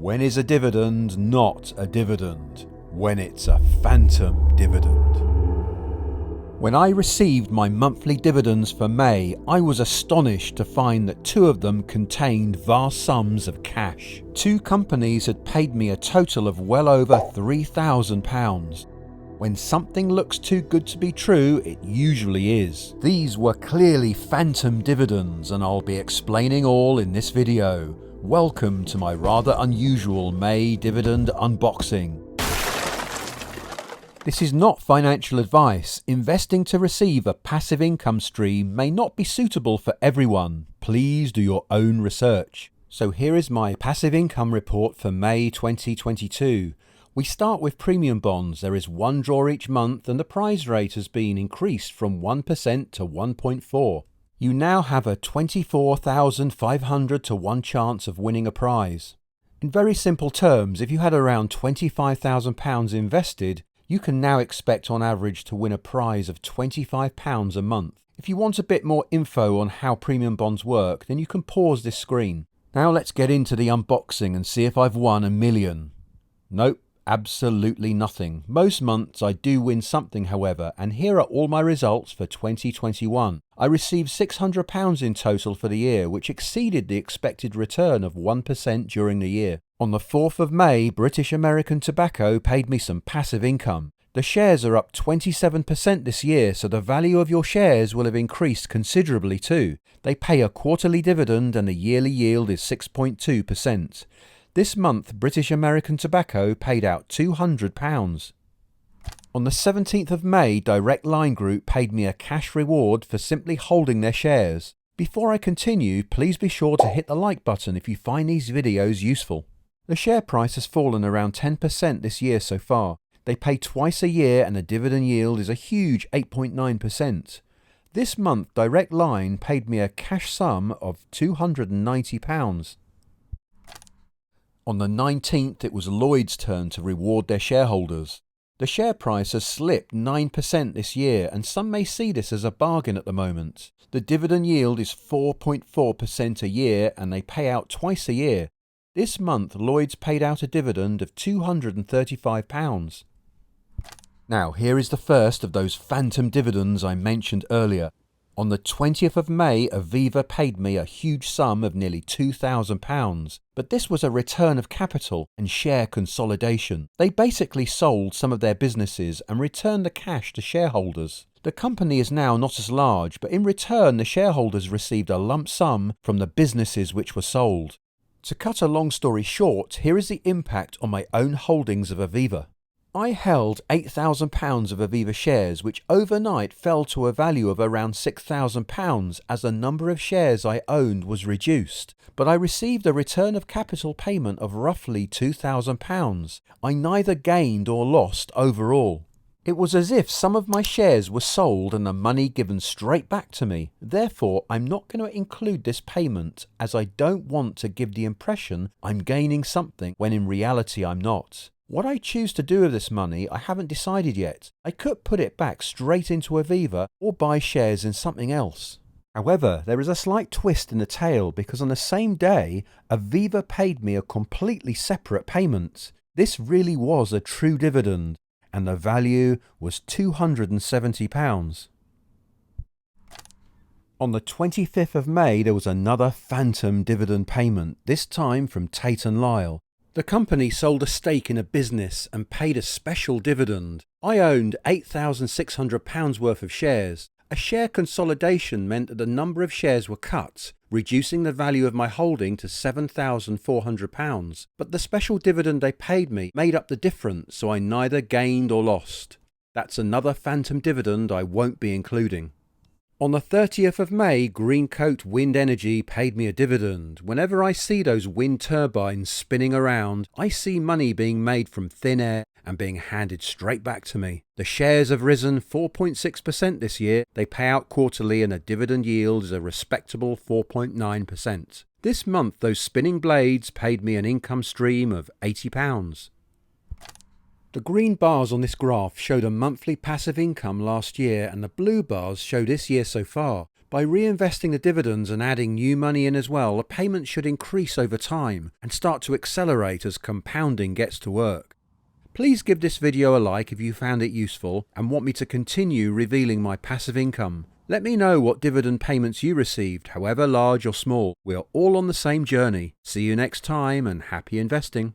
When is a dividend not a dividend? When it's a phantom dividend. When I received my monthly dividends for May, I was astonished to find that 2 of them contained vast sums of cash. 2 companies had paid me a total of well over £3,000. When something looks too good to be true, it usually is. These were clearly phantom dividends, and I'll be explaining all in this video. Welcome to my rather unusual May dividend unboxing. This is not financial advice. Investing to receive a passive income stream may not be suitable for everyone. Please do your own research. So here is my passive income report for May 2022. We start with premium bonds. There is 1 draw each month and the prize rate has been increased from 1% to 1.4. You now have a 24,500 to 1 chance of winning a prize. In very simple terms, if you had around £25,000 invested, you can now expect on average to win a prize of £25 a month. If you want a bit more info on how premium bonds work, then you can pause this screen. Now let's get into the unboxing and see if I've won $1 million. Nope. Absolutely nothing. Most months I do win something, however, and here are all my results for 2021. I received £600 in total for the year, which exceeded the expected return of 1% during the year. On the 4th of May, British American Tobacco paid me some passive income. The shares are up 27% this year, so the value of your shares will have increased considerably too. They pay a quarterly dividend and the yearly yield is 6.2%. This month, British American Tobacco paid out £200. On the 17th of May, Direct Line Group paid me a cash reward for simply holding their shares. Before I continue, please be sure to hit the like button if you find these videos useful. The share price has fallen around 10% this year so far. They pay twice a year and the dividend yield is a huge 8.9%. This month, Direct Line paid me a cash sum of £290. On the 19th, it was Lloyd's turn to reward their shareholders. The share price has slipped 9% this year, and some may see this as a bargain at the moment. The dividend yield is 4.4% a year, and they pay out twice a year. This month, Lloyd's paid out a dividend of £235. Now, here is the first of those phantom dividends I mentioned earlier. On the 20th of May, Aviva paid me a huge sum of nearly £2,000, but this was a return of capital and share consolidation. They basically sold some of their businesses and returned the cash to shareholders. The company is now not as large, but in return the shareholders received a lump sum from the businesses which were sold. To cut a long story short, here is the impact on my own holdings of Aviva. I held £8,000 of Aviva shares, which overnight fell to a value of around £6,000 as the number of shares I owned was reduced. But I received a return of capital payment of roughly £2,000. I neither gained or lost overall. It was as if some of my shares were sold and the money given straight back to me. Therefore, I'm not going to include this payment as I don't want to give the impression I'm gaining something when in reality I'm not. What I choose to do with this money, I haven't decided yet. I could put it back straight into Aviva or buy shares in something else. However, there is a slight twist in the tale because on the same day, Aviva paid me a completely separate payment. This really was a true dividend, and the value was £270. On the 25th of May, there was another phantom dividend payment, this time from Tate Lyle. The company sold a stake in a business and paid a special dividend. I owned £8,600 worth of shares. A share consolidation meant that the number of shares were cut, reducing the value of my holding to £7,400. But the special dividend they paid me made up the difference, so I neither gained or lost. That's another phantom dividend I won't be including. On the 30th of May, Greencoat Wind Energy paid me a dividend. Whenever I see those wind turbines spinning around, I see money being made from thin air and being handed straight back to me. The shares have risen 4.6% this year. They pay out quarterly and the dividend yield is a respectable 4.9%. This month, those spinning blades paid me an income stream of £80. The green bars on this graph show the monthly passive income last year and the blue bars show this year so far. By reinvesting the dividends and adding new money in as well, the payments should increase over time and start to accelerate as compounding gets to work. Please give this video a like if you found it useful and want me to continue revealing my passive income. Let me know what dividend payments you received, however large or small. We're all on the same journey. See you next time and happy investing.